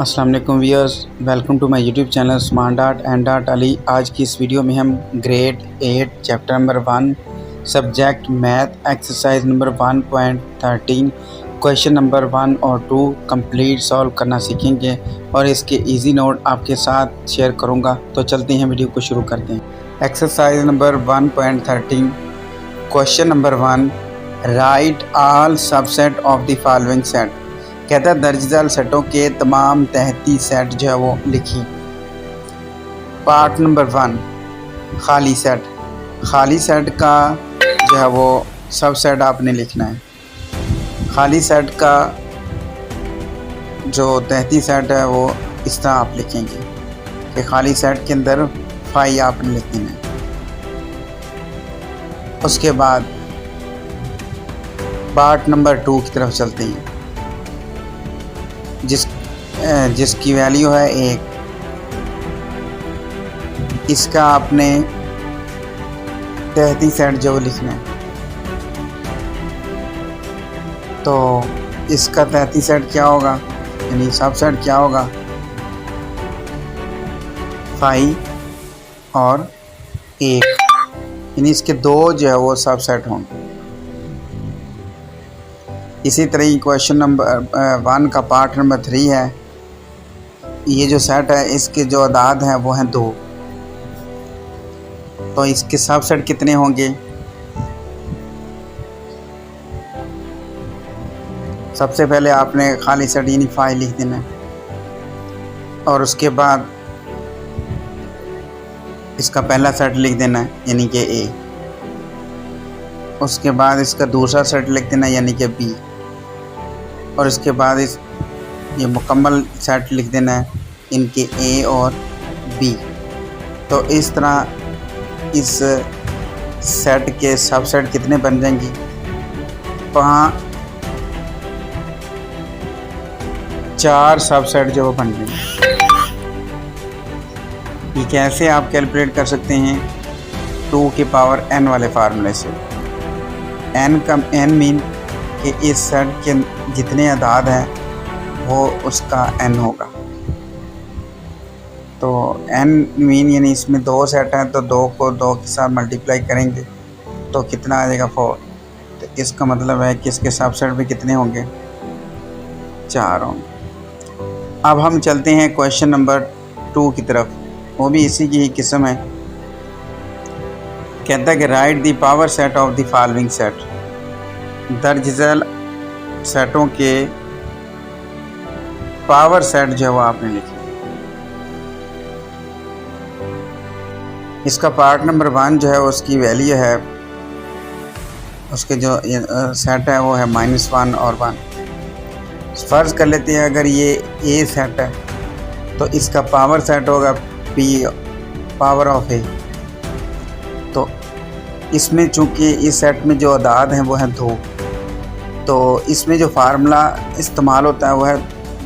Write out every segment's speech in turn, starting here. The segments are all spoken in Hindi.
अस्सलाम वालेकुम viewers, welcome to my YouTube channel smart dot and dot Ali. आज की इस वीडियो में हम grade 8 chapter number 1 subject math exercise number 1.13 question number 1 और 2 कंप्लीट सॉल्व करना सीखेंगे और इसके इजी नोट आपके साथ शेयर करूंगा। तो चलते हैं, वीडियो को शुरू करते हैं। Exercise number 1.13 question number 1, right all subset of the following set. कहता है दर्ज झेल सेटों के तमाम तहती सेट जो है वो लिखी। पार्ट नंबर 1, खाली सेट। खाली सेट का जो है वो सब सेट आपने लिखना है। खाली सेट का जो तहती सेट है वो इस तरह आप लिखेंगे कि खाली सेट के अंदर फाई आपने लिख देना है। उसके बाद पार्ट नंबर 2 की तरफ चलते हैं, जिसकी वैल्यू है 1। इसका आपने तहती सेट जो लिखना है, तो इसका तहती सेट क्या होगा, यानी सब सेट क्या होगा, 5 और 1, यानी इसके 2 जो है वो सब सेट होंगे। इसी तरह क्वेश्चन नंबर 1 का पार्ट नंबर 3 है। ये जो सेट है इसके जो अदाद हैं वो हैं 2, तो इसके सब सेट कितने होंगे। सबसे पहले आपने खाली सेट यानी 5 लिख देना है और उसके बाद इसका पहला सेट लिख देना है यानी कि A। उसके बाद इसका दूसरा सेट लिख देना है यानी कि B, और इसके बाद ये मुकम्मल सेट लिख देना है इनके A और B। तो इस तरह इस सेट के सब सेट कितने बन जाएंगे, वहाँ 4 सब सेट जो बन जाएंगे। ये कैसे आप कैलकुलेट कर सकते हैं, 2 की पावर n वाले फार्मूले से। n मीन कि इस सेट के जितने अदाद हैं वो उसका n होगा। तो n मीन यानी इसमें 2 सेट हैं, तो 2 को 2 के साथ मल्टीप्लाई करेंगे तो कितना आ जाएगा 4। तो इसका मतलब है कि इसके सब सेट भी कितने होंगे, 4 होंगे। अब हम चलते हैं क्वेश्चन नंबर 2 की तरफ, वो भी इसी की ही किस्म है। कहता है कि right the power set of the following set. दर्ज झेल सेटों के पावर सेट जो है वो आपने लिखे। इसका पार्ट नंबर 1 जो है उसकी वैल्यू है, उसके जो सेट है वो है -1 और 1। फ़र्ज़ कर लेते हैं अगर ये A सेट है तो इसका पावर सेट होगा P पावर ऑफ A। तो इसमें चूँकि इस सेट में जो अदाद हैं वो हैं 2, तो इसमें जो फार्मूला इस्तेमाल होता है वो है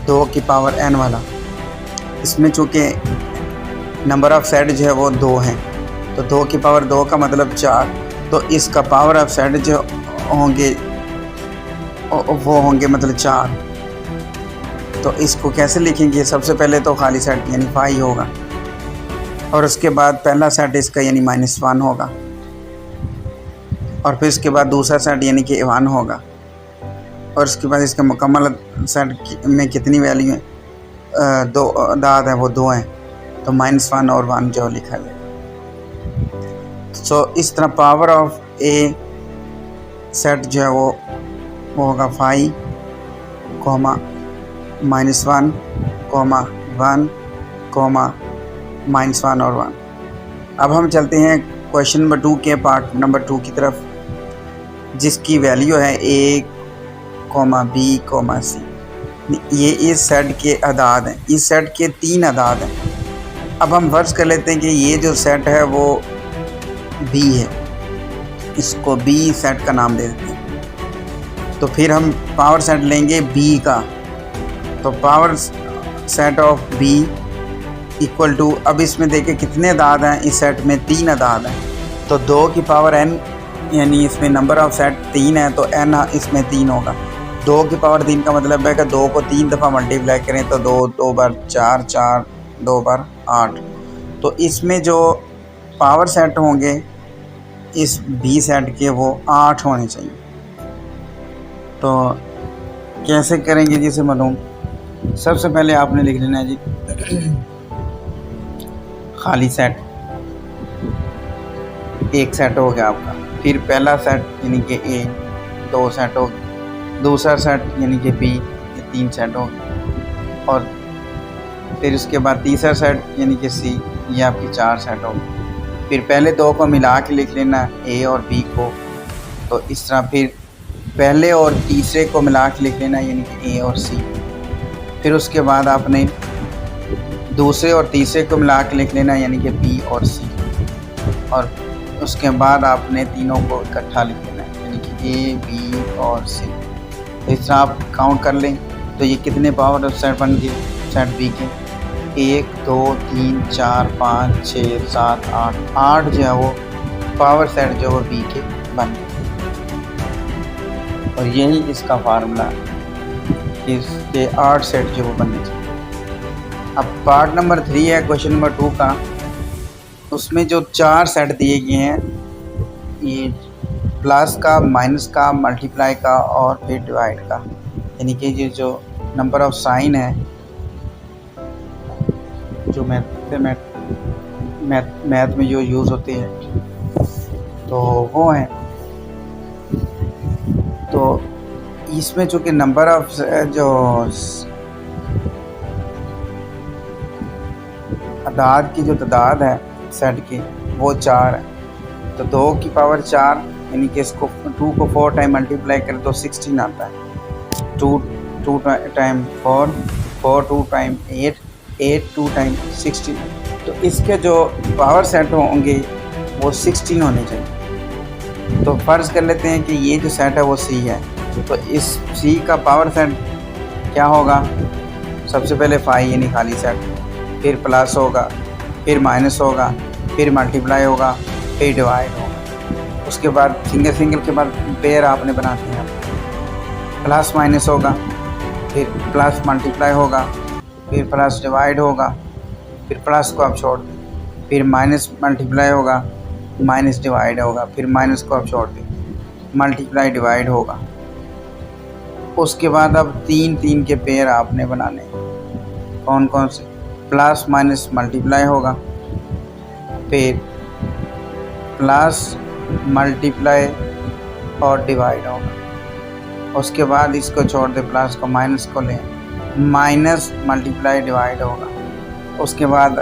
2 की पावर n वाला। इसमें चूँकि नंबर ऑफ़ सेट जो है वो 2 हैं, तो 2 की पावर 2 का मतलब 4, तो इसका पावर ऑफ सेट जो होंगे वो होंगे मतलब 4। तो इसको कैसे लिखेंगे, सबसे पहले तो खाली सेट यानी 5 होगा, और उसके बाद पहला सेट इसका यानी -1 होगा, और फिर इसके बाद दूसरा सेट यानी कि 1 होगा, और उसके बाद इसके मुकम्मल सेट में कितनी वैल्यू है, 2 अदाद हैं वो 2 हैं, तो -1 और 1 जो लिखा जाएगा। सो इस तरह पावर ऑफ A सेट जो है वो होगा 5, -1, -1, -1 और 1। अब हम चलते हैं क्वेश्चन नंबर 2 के पार्ट नंबर 2 की तरफ, जिसकी वैल्यू है A, B, C। ये इस सेट के अदाद हैं, इस सेट के 3 अदाद हैं। अब हम फर्ज कर लेते हैं कि ये जो सेट है वो B है, इसको B सेट का नाम दे देते हैं। तो फिर हम पावर सेट लेंगे B का, तो power set of B equal to, अब इसमें देखिए कितने अदाद हैं, इस सेट में 3 अदाद हैं, तो 2 की पावर n यानी इसमें नंबर ऑफ़ सेट 3 है, तो n इसमें 3 होगा। 2 की पावर 3 का मतलब है कि 2 को 3 दफ़ा मल्टीप्लाई करें तो 2 बार 4, 4 2 बार 8। तो इसमें जो पावर सेट होंगे इस बी सेट के वो 8 होने चाहिए। तो कैसे करेंगे जिसे मालूम, सबसे पहले आपने लिख लेना है जी खाली सेट, एक सेट हो गया आपका। फिर पहला सेट यानी कि ए 2 सेट हो गया, दूसरा सेट यानी कि बी, ये 3 सेट हो गए, और फिर उसके बाद तीसरा सेट यानी कि सी, ये आपकी 4 सेट हो गए। फिर पहले 2 को मिला के लिख लेना ए और बी को, तो इस तरह फिर पहले और तीसरे को मिला के लिख लेना यानी कि ए और सी। फिर उसके बाद आपने दूसरे और तीसरे को मिला के लिख लेना यानी कि बी और सी, और उसके बाद आपने तीनों को इकट्ठा लिख लेना यानी कि ए बी और सी। तो इस तरह आप काउंट कर लें तो ये कितने पावर सेट बन गए सेट बी के, 1 2 3 4 5 6 7 8 जो है वो पावर सेट जो है बी के बन गए। और यही इसका फार्मूला इसके 8 सेट जो वो बनने चाहिए। अब पार्ट नंबर 3 है क्वेश्चन नंबर 2 का, उसमें जो 4 सेट दिए गए हैं, ये प्लस का, माइनस का, मल्टीप्लाई का और फिर डिवाइड का, यानी कि ये जो नंबर ऑफ साइन है जो मैथ में जो यूज़ होते हैं तो वो हैं। तो इसमें चूँकि नंबर ऑफ जो अदाद की जो तादाद है सेट की वो 4 है, तो 2 की पावर 4 यानी कि इसको 2 को 4 टाइम मल्टीप्लाई करें तो 16 आता है। 2 टाइम 4, 4 2 टाइम 8, 8 2 टाइम 16। तो इसके जो पावर सेट होंगे वो 16 होने चाहिए। तो फ़र्ज़ कर लेते हैं कि ये जो सेट है वो सी है, तो इस सी का पावर सेट क्या होगा, सबसे पहले 5 यानी खाली सेट, फिर प्लस होगा, फिर माइनस होगा, फिर मल्टीप्लाई होगा, फिर डिवाइड होगा। उसके बाद सिंगल के बाद पेयर आपने बनाते हैं, प्लस माइनस होगा, फिर प्लस मल्टीप्लाई होगा, फिर प्लस डिवाइड होगा, फिर प्लस को आप छोड़ दें, फिर माइनस मल्टीप्लाई होगा, माइनस डिवाइड होगा, फिर माइनस को आप छोड़ दें, मल्टीप्लाई डिवाइड होगा। उसके बाद अब 3 के पेयर आपने बनाने, कौन कौन से, प्लस माइनस मल्टीप्लाई होगा, फिर प्लस मल्टीप्लाई और डिवाइड होगा। उसके बाद इसको छोड़ दे, प्लस को माइनस को लें, माइनस मल्टीप्लाई डिवाइड होगा। उसके बाद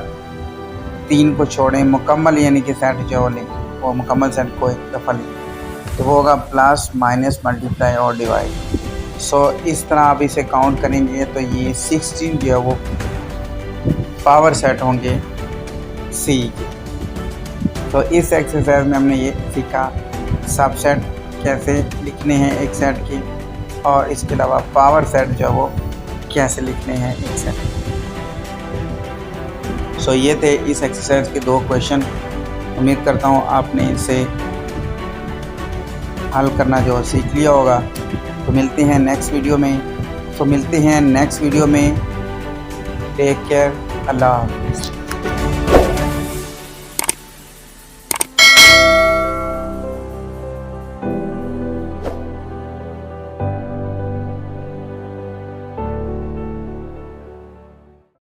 3 को छोड़ें, मुकम्मल यानी कि सेट जो लें वो मुकम्मल सेट को एक दफ़ा लें, तो वो होगा प्लस माइनस मल्टीप्लाई और डिवाइड। सो इस तरह आप इसे काउंट करेंगे तो ये 16 जो है वो पावर सेट होंगे सी के। तो इस एक्सरसाइज में हमने ये सीखा सबसेट कैसे लिखने हैं एक सेट के, और इसके अलावा पावर सेट जो है वो कैसे लिखने हैं एक सेट। सो ये थे इस एक्सरसाइज के 2 क्वेश्चन। उम्मीद करता हूँ आपने इसे हल करना जो सीख लिया होगा। तो मिलते हैं नेक्स्ट वीडियो में। टेक केयर, अल्लाह हाफ़िज़।